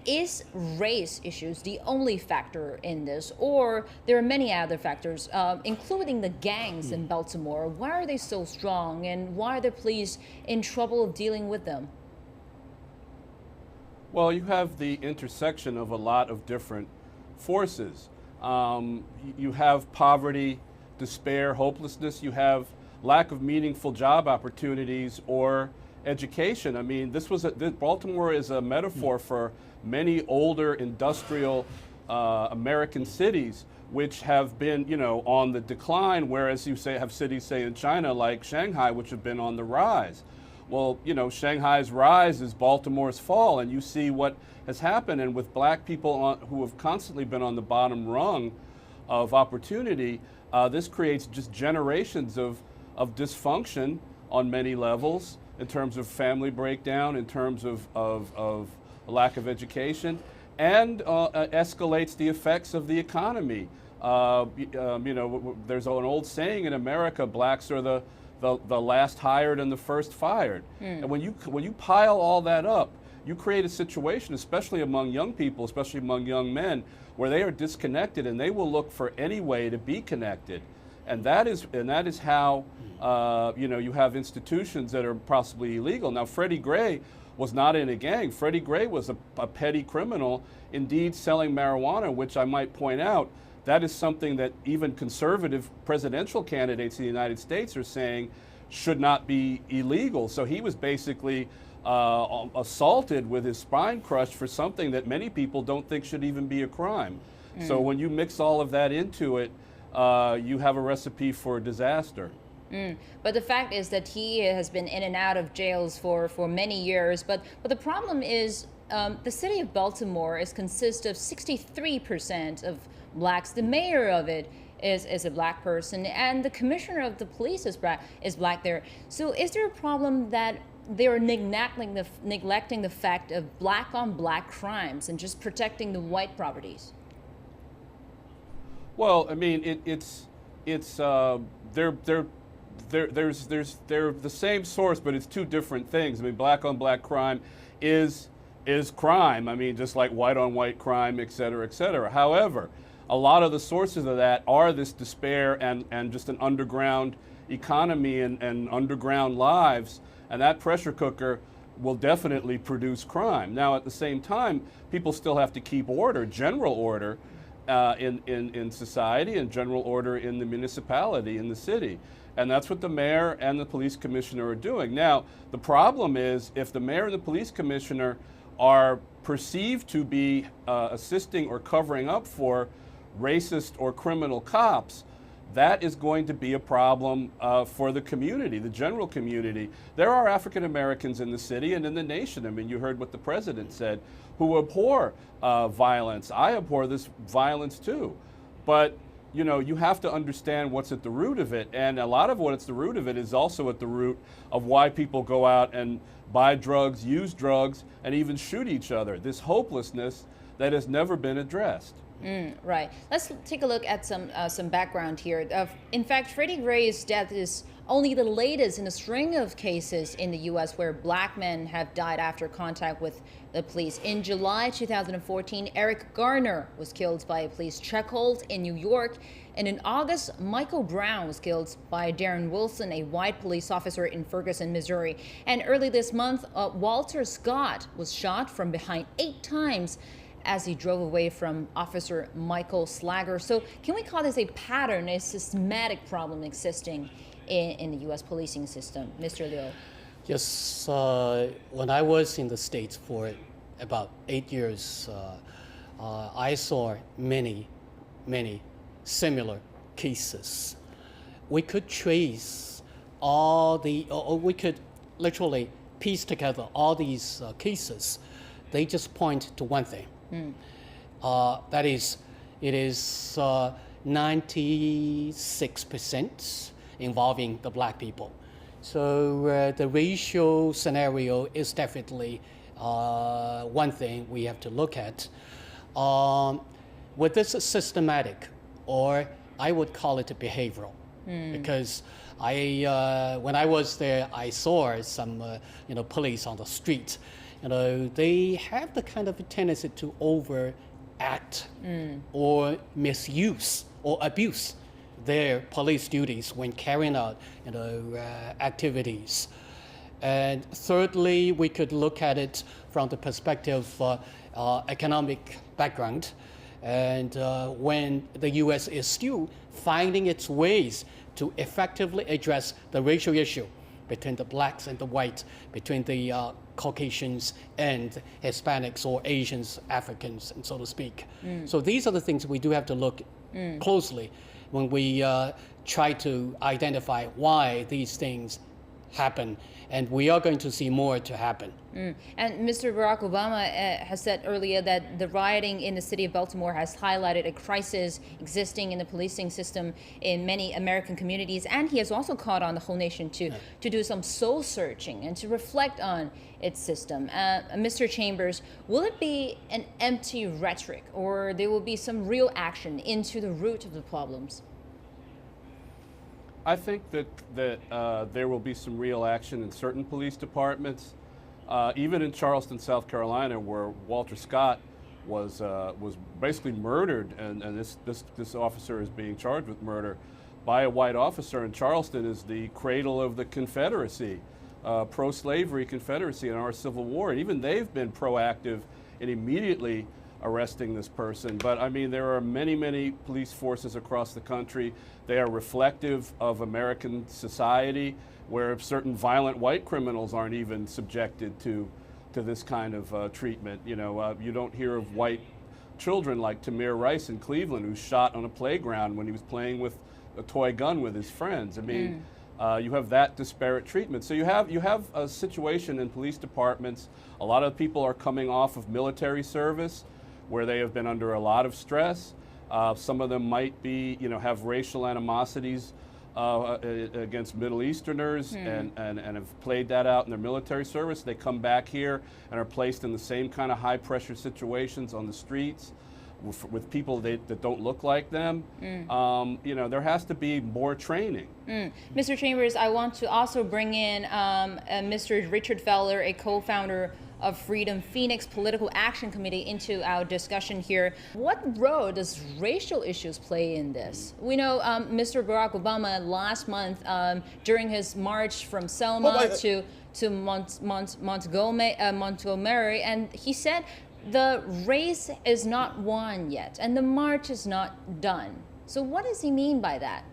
is race issues the only factor in this, or there are many other factors, including the gangs in Baltimore? Why are they so strong, and why are the police in trouble of dealing with them? Well, you have the intersection of a lot of different forces. You have poverty, despair, hopelessness. You have lack of meaningful job opportunities or education. I mean, Baltimore is a metaphor for many older industrial American cities which have been, on the decline, whereas you have cities, say, in China like Shanghai, which have been on the rise. Well, Shanghai's rise is Baltimore's fall, and you see what has happened. And with black people who have constantly been on the bottom rung of opportunity, this creates just generations of dysfunction on many levels, in terms of family breakdown, in terms of lack of education, and escalates the effects of the economy. There's an old saying in America: blacks are the last hired and the first fired. And when you pile all that up, you create a situation, especially among young people, especially among young men, where they are disconnected and they will look for any way to be connected. And that is how you have institutions that are possibly illegal. Now, Freddie Gray was not in a gang. Freddie Gray was a petty criminal, indeed selling marijuana, which I might point out, that is something that even conservative presidential candidates in the United States are saying should not be illegal. So he was basically assaulted with his spine crushed for something that many people don't think should even be a crime. So when you mix all of that into it, you have a recipe for disaster. But the fact is that he has been in and out of jails for many years. But the problem is the city of Baltimore consists of 63% of blacks. The mayor of it is a black person, and the commissioner of the police is black there. So is there a problem that they're neglecting the fact of black on black crimes and just protecting the white properties? Well, I mean, they're the same source, but it's two different things. I mean, black on black crime is crime. I mean, just like white on white crime, et cetera, et cetera. However, a lot of the sources of that are this despair and just an underground economy and underground lives, and that pressure cooker will definitely produce crime. Now, at the same time, people still have to keep order, general order, in society, and general order in the municipality, in the city. And that's what the mayor and the police commissioner are doing. Now, the problem is if the mayor and the police commissioner are perceived to be assisting or covering up for racist or criminal cops, that is going to be a problem for the community, the general community. There are African Americans in the city and in the nation. I mean, you heard what the president said, who abhor violence. I abhor this violence too. But you have to understand what's at the root of it. And a lot of what's the root of it is also at the root of why people go out and buy drugs, use drugs, and even shoot each other. This hopelessness that has never been addressed. Right. Let's take a look at some background here. In fact, Freddie Gray's death is only the latest in a string of cases in the U.S. where black men have died after contact with the police. In July 2014, Eric Garner was killed by a police checkhold in New York. And in August, Michael Brown was killed by Darren Wilson, a white police officer in Ferguson, Missouri. And early this month, Walter Scott was shot from behind 8 times as he drove away from Officer Michael Slager. So can we call this a pattern, a systematic problem existing in the U.S. policing system? Mr. Liu. Yes, when I was in the States for about 8 years, I saw many similar cases. We could trace we could literally piece together all these cases. They just point to one thing. That is, it is 96% involving the black people. So the racial scenario is definitely one thing we have to look at. With this systematic, or I would call it behavioral, because when I was there, I saw some police on the street, they have the kind of a tendency to overact or misuse or abuse their police duties when carrying out activities. And thirdly, we could look at it from the perspective of economic background. And when the U.S. is still finding its ways to effectively address the racial issue between the blacks and the whites, between the Caucasians and Hispanics or Asians, Africans, and so to speak. So these are the things we do have to look closely when we try to identify why these things happen, and we are going to see more to happen. And Mr. Barack Obama has said earlier that the rioting in the city of Baltimore has highlighted a crisis existing in the policing system in many American communities, and he has also called on the whole nation to do some soul searching and to reflect on its system. Mr. Chambers, will it be an empty rhetoric, or there will be some real action into the root of the problems? I think that there will be some real action in certain police departments, even in Charleston, South Carolina, where Walter Scott was basically murdered, and this officer is being charged with murder by a white officer. And Charleston is the cradle of the Confederacy, pro-slavery Confederacy in our Civil War. And even they've been proactive in immediately arresting this person. But I mean, there are many, many police forces across the country. They are reflective of American society, where certain violent white criminals aren't even subjected to this kind of treatment. You know, you don't hear of white children like Tamir Rice in Cleveland, who's shot on a playground when he was playing with a toy gun with his friends. I mean, you have that disparate treatment. So you have a situation in police departments. A lot of people are coming off of military service, where they have been under a lot of stress. Some of them might be, have racial animosities against Middle Easterners and have played that out in their military service. They come back here and are placed in the same kind of high pressure situations on the streets with people that don't look like them. There has to be more training. Mr. Chambers, I want to also bring in Mr. Richard Feller, a co-founder of Freedom Phoenix Political Action Committee, into our discussion here. What role does racial issues play in this? We know Mr. Barack Obama last month, during his march from Selma to Montgomery, and he said the race is not won yet, and the march is not done. So what does he mean by that?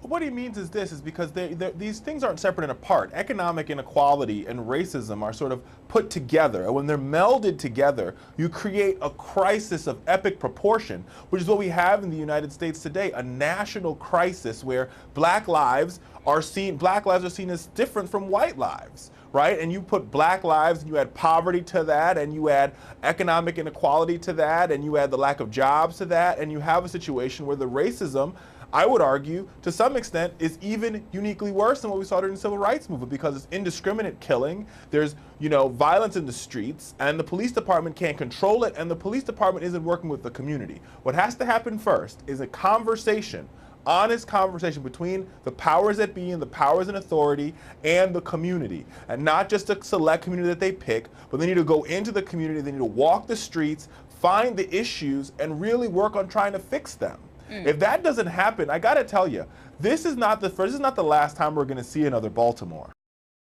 What he means is this, is because these things aren't separate and apart. Economic inequality and racism are sort of put together. And when they're melded together, you create a crisis of epic proportion, which is what we have in the United States today, a national crisis where black lives are seen as different from white lives. Right? And you put black lives, and you add poverty to that, and you add economic inequality to that, and you add the lack of jobs to that, and you have a situation where the racism, I would argue, to some extent, is even uniquely worse than what we saw during the Civil Rights Movement, because it's indiscriminate killing. There's, violence in the streets, and the police department can't control it, and the police department isn't working with the community. What has to happen first is a conversation, honest conversation between the powers that be and the powers in authority and the community, and not just a select community that they pick, but they need to go into the community, they need to walk the streets, find the issues, and really work on trying to fix them. If that doesn't happen, I gotta tell you, this is not the last time we're gonna see another Baltimore.